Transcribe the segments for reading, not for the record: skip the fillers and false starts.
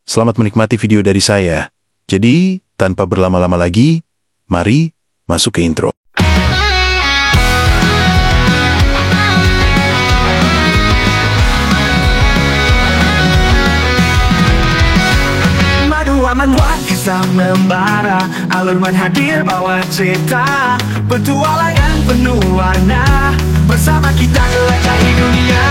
Selamat menikmati video dari saya. Jadi, tanpa berlama-lama lagi, mari masuk ke intro. Aman kisah membara, alurman hadir bawa cerita, petualangan penuh warna, bersama kita jelajahi dunia.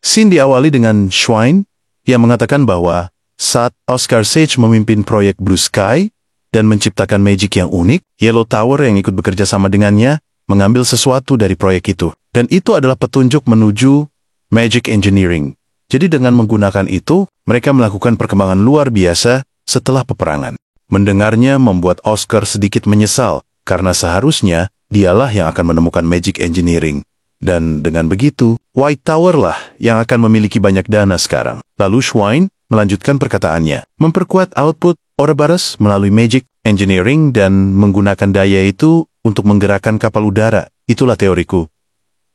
Scene diawali dengan Schwein yang mengatakan bahwa saat Oscar Sage memimpin proyek Blue Sky dan menciptakan magic yang unik, Yellow Tower yang ikut bekerja sama dengannya mengambil sesuatu dari proyek itu. Dan itu adalah petunjuk menuju magic engineering. Jadi dengan menggunakan itu, mereka melakukan perkembangan luar biasa setelah peperangan. Mendengarnya membuat Oscar sedikit menyesal, karena seharusnya dialah yang akan menemukan magic engineering. Dan dengan begitu, White Tower lah yang akan memiliki banyak dana sekarang. Lalu Schwein melanjutkan perkataannya, memperkuat output Ouroboros melalui magic engineering dan menggunakan daya itu untuk menggerakkan kapal udara. Itulah teoriku.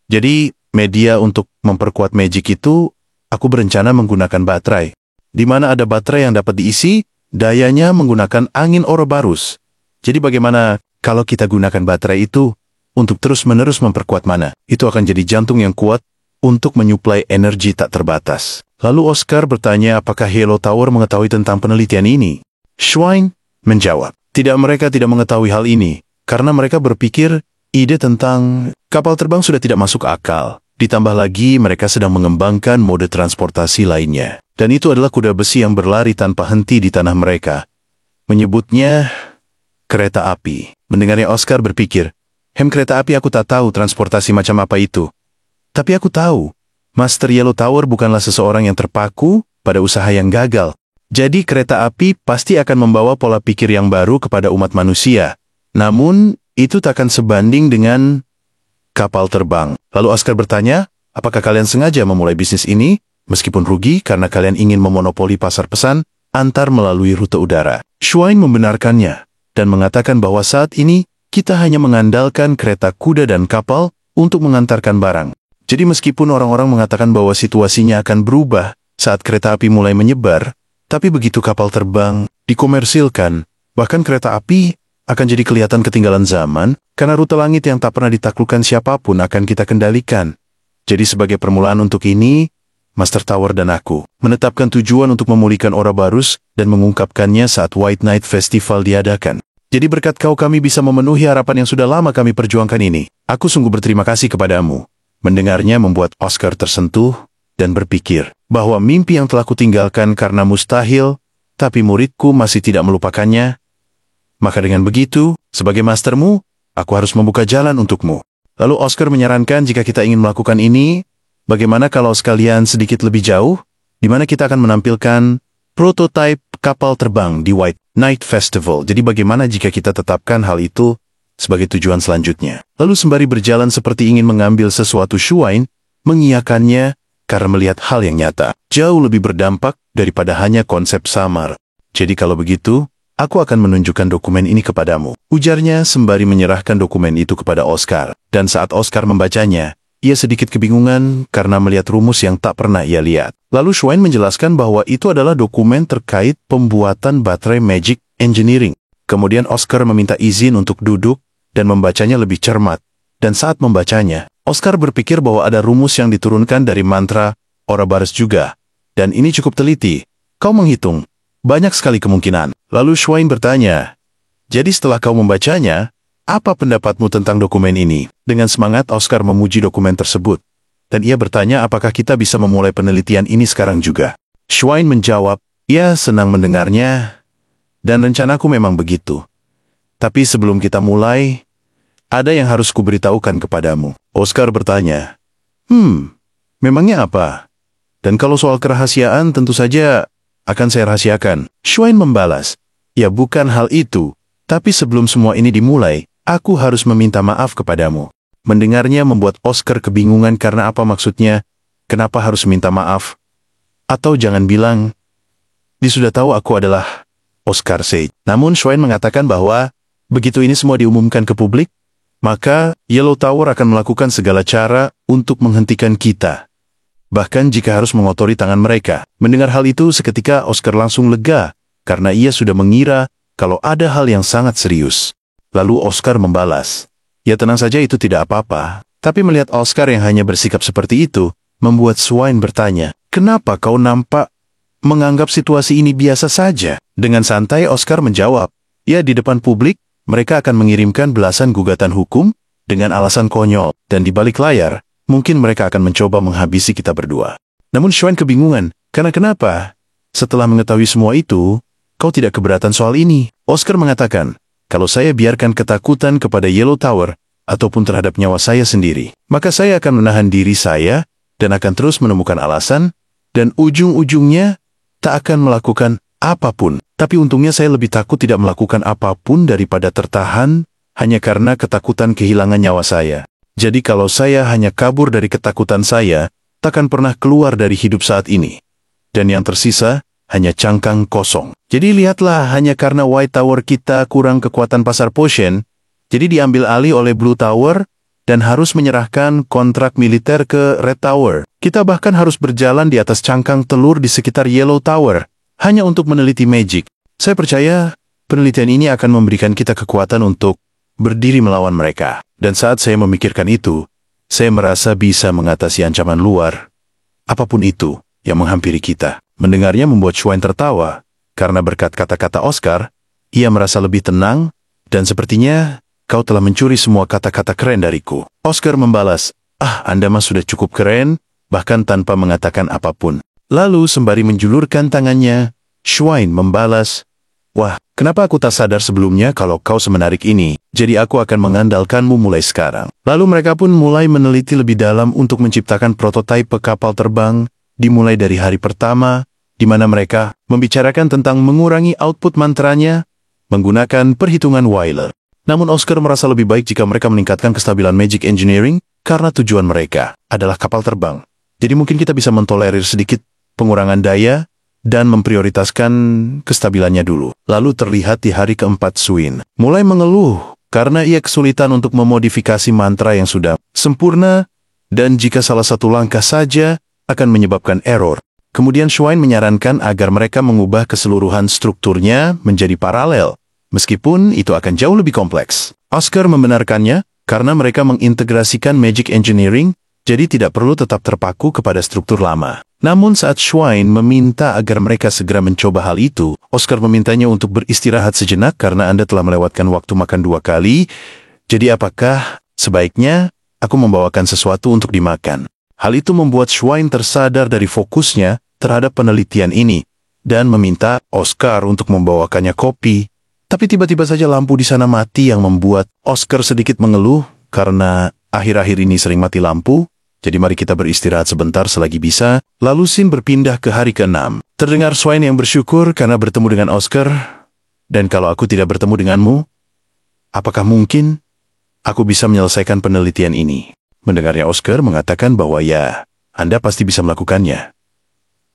Jadi, media untuk memperkuat magic itu, aku berencana menggunakan baterai. Di mana ada baterai yang dapat diisi, dayanya menggunakan angin Ouroboros. Jadi bagaimana kalau kita gunakan baterai itu untuk terus-menerus memperkuat mana? Itu akan jadi jantung yang kuat untuk menyuplai energi tak terbatas. Lalu Oscar bertanya apakah Yellow Tower mengetahui tentang penelitian ini. Schwein menjawab, mereka tidak mengetahui hal ini, karena mereka berpikir ide tentang kapal terbang sudah tidak masuk akal. Ditambah lagi mereka sedang mengembangkan mode transportasi lainnya. Dan itu adalah kuda besi yang berlari tanpa henti di tanah mereka. Menyebutnya kereta api. Mendengarnya Oscar berpikir, kereta api aku tak tahu transportasi macam apa itu. Tapi aku tahu, Master Yellow Tower bukanlah seseorang yang terpaku pada usaha yang gagal. Jadi kereta api pasti akan membawa pola pikir yang baru kepada umat manusia. Namun, itu takkan sebanding dengan kapal terbang. Lalu Oscar bertanya, apakah kalian sengaja memulai bisnis ini, meskipun rugi karena kalian ingin memonopoli pasar pesan antar melalui rute udara? Schwein membenarkannya, dan mengatakan bahwa saat ini, kita hanya mengandalkan kereta kuda dan kapal untuk mengantarkan barang. Jadi meskipun orang-orang mengatakan bahwa situasinya akan berubah saat kereta api mulai menyebar, tapi begitu kapal terbang dikomersilkan, bahkan kereta api akan jadi kelihatan ketinggalan zaman, karena rute langit yang tak pernah ditaklukkan siapapun akan kita kendalikan. Jadi sebagai permulaan untuk ini, Master Tower dan aku menetapkan tujuan untuk memulihkan Ouroboros dan mengungkapkannya saat White Night Festival diadakan. Jadi berkat kau kami bisa memenuhi harapan yang sudah lama kami perjuangkan ini. Aku sungguh berterima kasih kepadamu. Mendengarnya membuat Oscar tersentuh dan berpikir bahwa mimpi yang telah kutinggalkan karena mustahil, tapi muridku masih tidak melupakannya. Maka dengan begitu, sebagai mastermu, aku harus membuka jalan untukmu. Lalu Oscar menyarankan jika kita ingin melakukan ini, bagaimana kalau sekalian sedikit lebih jauh, di mana kita akan menampilkan prototipe kapal terbang di White Night Festival. Jadi bagaimana jika kita tetapkan hal itu sebagai tujuan selanjutnya? Lalu sembari berjalan seperti ingin mengambil sesuatu, Schwein mengiyakannya karena melihat hal yang nyata, jauh lebih berdampak daripada hanya konsep samar. Jadi kalau begitu, aku akan menunjukkan dokumen ini kepadamu, ujarnya sembari menyerahkan dokumen itu kepada Oscar. Dan saat Oscar membacanya, ia sedikit kebingungan karena melihat rumus yang tak pernah ia lihat. Lalu Schwein menjelaskan bahwa itu adalah dokumen terkait pembuatan baterai magic engineering. Kemudian Oscar meminta izin untuk duduk dan membacanya lebih cermat. Dan saat membacanya, Oscar berpikir bahwa ada rumus yang diturunkan dari mantra Ouroboros juga. Dan ini cukup teliti. Kau menghitung. Banyak sekali kemungkinan. Lalu Schwein bertanya, jadi setelah kau membacanya, apa pendapatmu tentang dokumen ini? Dengan semangat Oscar memuji dokumen tersebut. Dan ia bertanya apakah kita bisa memulai penelitian ini sekarang juga. Schwein menjawab, ia senang mendengarnya. Dan rencanaku memang begitu. Tapi sebelum kita mulai, ada yang harus kuberitahukan kepadamu. Oscar bertanya, memangnya apa? Dan kalau soal kerahasiaan tentu saja akan saya rahasiakan. Schwein membalas, ya bukan hal itu, tapi sebelum semua ini dimulai, aku harus meminta maaf kepadamu. Mendengarnya membuat Oscar kebingungan karena apa maksudnya, kenapa harus minta maaf? Atau jangan bilang, dia sudah tahu aku adalah Oscar Sage. Namun Schwein mengatakan bahwa Begitu ini semua diumumkan ke publik, maka Yellow Tower akan melakukan segala cara untuk menghentikan kita. Bahkan jika harus mengotori tangan mereka. Mendengar hal itu seketika Oscar langsung lega, karena ia sudah mengira kalau ada hal yang sangat serius. Lalu Oscar membalas, "Ya tenang saja, itu tidak apa-apa." Tapi melihat Oscar yang hanya bersikap seperti itu, membuat Swain bertanya, "Kenapa kau nampak menganggap situasi ini biasa saja?" Dengan santai Oscar menjawab, "Ya, di depan publik, mereka akan mengirimkan belasan gugatan hukum dengan alasan konyol, dan di balik layar, mungkin mereka akan mencoba menghabisi kita berdua." Namun Swain kebingungan, karena kenapa? Setelah mengetahui semua itu, kau tidak keberatan soal ini. Oscar mengatakan, "Kalau saya biarkan ketakutan kepada Yellow Tower, ataupun terhadap nyawa saya sendiri, maka saya akan menahan diri saya dan akan terus menemukan alasan, dan ujung-ujungnya tak akan melakukan apapun. Tapi untungnya saya lebih takut tidak melakukan apapun daripada tertahan hanya karena ketakutan kehilangan nyawa saya. Jadi kalau saya hanya kabur dari ketakutan saya, takkan pernah keluar dari hidup saat ini. Dan yang tersisa hanya cangkang kosong. Jadi lihatlah, hanya karena White Tower kita kurang kekuatan pasar potion, jadi diambil alih oleh Blue Tower dan harus menyerahkan kontrak militer ke Red Tower. Kita bahkan harus berjalan di atas cangkang telur di sekitar Yellow Tower, hanya untuk meneliti magic. Saya percaya penelitian ini akan memberikan kita kekuatan untuk berdiri melawan mereka. Dan saat saya memikirkan itu, saya merasa bisa mengatasi ancaman luar, apapun itu yang menghampiri kita. Mendengarnya membuat Swain tertawa, karena berkat kata-kata Oscar, ia merasa lebih tenang, dan sepertinya kau telah mencuri semua kata-kata keren dariku. Oscar membalas, Anda mah sudah cukup keren, bahkan tanpa mengatakan apapun. Lalu sembari menjulurkan tangannya, Swain membalas, "Wah, kenapa aku tak sadar sebelumnya kalau kau semenarik ini, jadi aku akan mengandalkanmu mulai sekarang." Lalu mereka pun mulai meneliti lebih dalam untuk menciptakan prototipe kapal terbang, dimulai dari hari pertama, di mana mereka membicarakan tentang mengurangi output mantranya menggunakan perhitungan Weyler. Namun Oscar merasa lebih baik jika mereka meningkatkan kestabilan magic engineering karena tujuan mereka adalah kapal terbang. Jadi mungkin kita bisa mentolerir sedikit pengurangan daya dan memprioritaskan kestabilannya dulu. Lalu terlihat di hari keempat Swain mulai mengeluh karena ia kesulitan untuk memodifikasi mantra yang sudah sempurna dan jika salah satu langkah saja akan menyebabkan error. Kemudian Swain menyarankan agar mereka mengubah keseluruhan strukturnya menjadi paralel, meskipun itu akan jauh lebih kompleks. Oscar membenarkannya karena mereka mengintegrasikan magic engineering, jadi tidak perlu tetap terpaku kepada struktur lama. Namun saat Swain meminta agar mereka segera mencoba hal itu, Oscar memintanya untuk beristirahat sejenak karena Anda telah melewatkan waktu makan 2 kali, jadi apakah sebaiknya aku membawakan sesuatu untuk dimakan? Hal itu membuat Swain tersadar dari fokusnya terhadap penelitian ini, dan meminta Oscar untuk membawakannya kopi. Tapi tiba-tiba saja lampu di sana mati yang membuat Oscar sedikit mengeluh karena akhir-akhir ini sering mati lampu. Jadi mari kita beristirahat sebentar selagi bisa. Lalu scene berpindah ke hari ke-6. Terdengar Swain yang bersyukur karena bertemu dengan Oscar. Dan kalau aku tidak bertemu denganmu, apakah mungkin aku bisa menyelesaikan penelitian ini? Mendengarnya Oscar mengatakan bahwa ya, Anda pasti bisa melakukannya.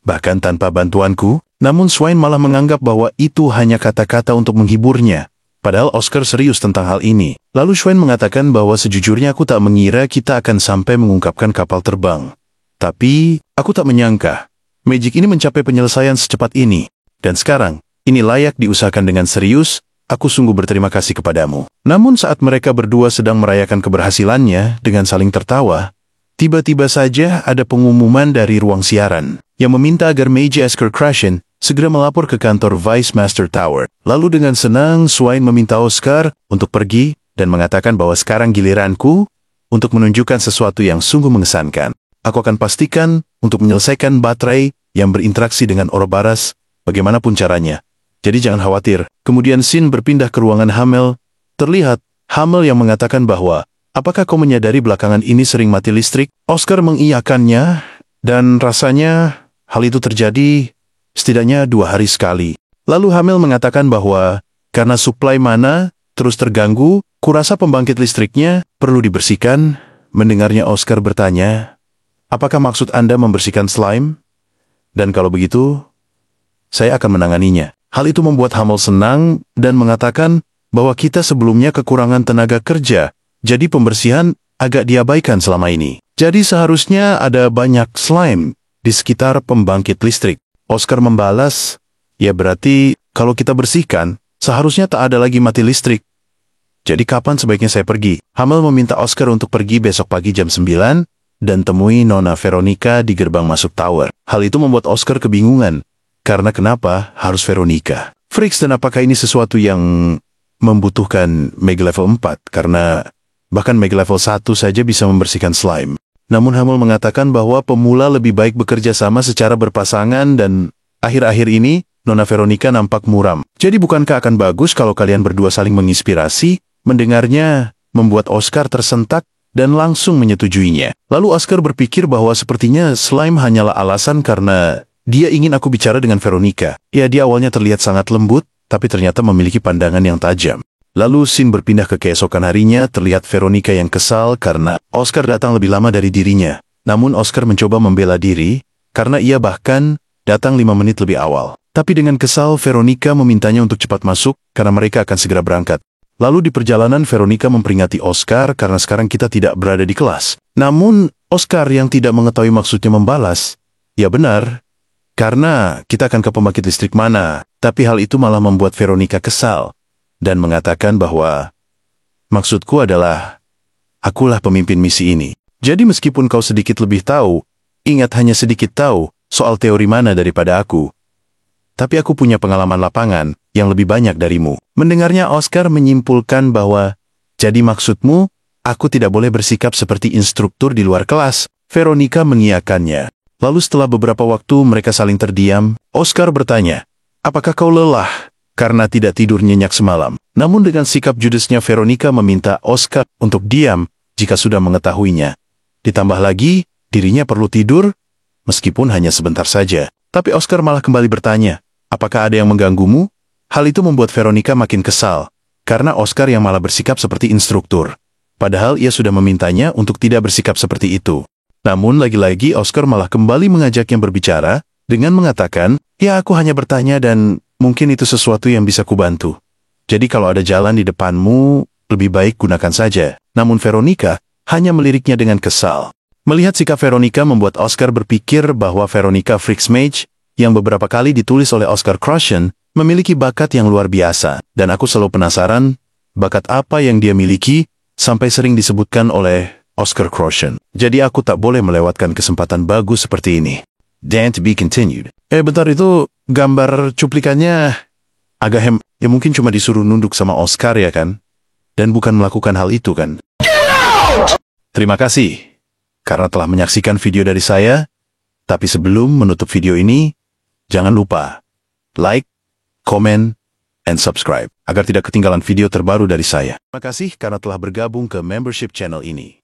Bahkan tanpa bantuanku. Namun Swain malah menganggap bahwa itu hanya kata-kata untuk menghiburnya. Padahal Oscar serius tentang hal ini. Lalu Swain mengatakan bahwa sejujurnya aku tak mengira kita akan sampai mengungkapkan kapal terbang. Tapi, aku tak menyangka. Magic ini mencapai penyelesaian secepat ini. Dan sekarang, ini layak diusahakan dengan serius. Aku sungguh berterima kasih kepadamu. Namun saat mereka berdua sedang merayakan keberhasilannya dengan saling tertawa, tiba-tiba saja ada pengumuman dari ruang siaran yang meminta agar Mage Esker Crashen segera melapor ke kantor Vice Master Tower. Lalu dengan senang, Swain meminta Oscar untuk pergi dan mengatakan bahwa sekarang giliranku untuk menunjukkan sesuatu yang sungguh mengesankan. Aku akan pastikan untuk menyelesaikan baterai yang berinteraksi dengan Ouroboros, bagaimanapun caranya. Jadi jangan khawatir. Kemudian scene berpindah ke ruangan Hamel. Terlihat Hamel yang mengatakan bahwa, apakah kau menyadari belakangan ini sering mati listrik? Oscar mengiyakannya, dan rasanya hal itu terjadi setidaknya 2 hari sekali. Lalu Hamel mengatakan bahwa karena suplai mana terus terganggu, kurasa pembangkit listriknya perlu dibersihkan. Mendengarnya Oscar bertanya, apakah maksud Anda membersihkan slime? Dan kalau begitu, saya akan menanganinya. Hal itu membuat Hamel senang dan mengatakan bahwa kita sebelumnya kekurangan tenaga kerja, jadi pembersihan agak diabaikan selama ini. Jadi seharusnya ada banyak slime di sekitar pembangkit listrik. Oscar membalas, ya berarti kalau kita bersihkan, seharusnya tak ada lagi mati listrik. Jadi kapan sebaiknya saya pergi? Hamel meminta Oscar untuk pergi besok pagi jam 9 dan temui Nona Veronica di gerbang masuk tower. Hal itu membuat Oscar kebingungan. Karena kenapa harus Veronica? Freaks, dan apakah ini sesuatu yang membutuhkan Mega Level 4? Karena bahkan Mega Level 1 saja bisa membersihkan slime. Namun Hamel mengatakan bahwa pemula lebih baik bekerja sama secara berpasangan dan akhir-akhir ini Nona Veronica nampak muram. Jadi bukankah akan bagus kalau kalian berdua saling menginspirasi? Mendengarnya membuat Oscar tersentak dan langsung menyetujuinya. Lalu Oscar berpikir bahwa sepertinya slime hanyalah alasan karena dia ingin aku bicara dengan Veronica. Ya, dia awalnya terlihat sangat lembut, tapi ternyata memiliki pandangan yang tajam. Lalu scene berpindah ke keesokan harinya, terlihat Veronica yang kesal karena Oscar datang lebih lama dari dirinya. Namun Oscar mencoba membela diri, karena ia bahkan datang 5 menit lebih awal. Tapi dengan kesal, Veronica memintanya untuk cepat masuk, karena mereka akan segera berangkat. Lalu di perjalanan, Veronica memperingati Oscar karena sekarang kita tidak berada di kelas. Namun, Oscar yang tidak mengetahui maksudnya membalas, ya benar, karena kita akan ke pembangkit listrik mana. Tapi hal itu malah membuat Veronica kesal dan mengatakan bahwa maksudku adalah akulah pemimpin misi ini. Jadi meskipun kau sedikit lebih tahu, ingat hanya sedikit tahu soal teori mana daripada aku. Tapi aku punya pengalaman lapangan yang lebih banyak darimu. Mendengarnya, Oscar menyimpulkan bahwa jadi maksudmu aku tidak boleh bersikap seperti instruktur di luar kelas. Veronica mengiyakannya. Lalu setelah beberapa waktu mereka saling terdiam, Oscar bertanya, apakah kau lelah karena tidak tidur nyenyak semalam? Namun dengan sikap judesnya, Veronica meminta Oscar untuk diam jika sudah mengetahuinya. Ditambah lagi, dirinya perlu tidur meskipun hanya sebentar saja. Tapi Oscar malah kembali bertanya, apakah ada yang mengganggumu? Hal itu membuat Veronica makin kesal, karena Oscar yang malah bersikap seperti instruktur. Padahal ia sudah memintanya untuk tidak bersikap seperti itu. Namun lagi-lagi Oscar malah kembali mengajaknya berbicara dengan mengatakan, ya aku hanya bertanya dan mungkin itu sesuatu yang bisa kubantu. Jadi kalau ada jalan di depanmu, lebih baik gunakan saja. Namun Veronica hanya meliriknya dengan kesal. Melihat sikap Veronica membuat Oscar berpikir bahwa Veronica Freaks Mage, yang beberapa kali ditulis oleh Oscar Crushen, memiliki bakat yang luar biasa. Dan aku selalu penasaran, bakat apa yang dia miliki, sampai sering disebutkan oleh Oscar Crushen. Jadi aku tak boleh melewatkan kesempatan bagus seperti ini. Dan to be continued. Bentar, itu gambar cuplikannya agak ya mungkin cuma disuruh nunduk sama Oscar ya kan? Dan bukan melakukan hal itu kan? Terima kasih karena telah menyaksikan video dari saya. Tapi sebelum menutup video ini, jangan lupa like, comment, and subscribe agar tidak ketinggalan video terbaru dari saya. Terima kasih karena telah bergabung ke membership channel ini.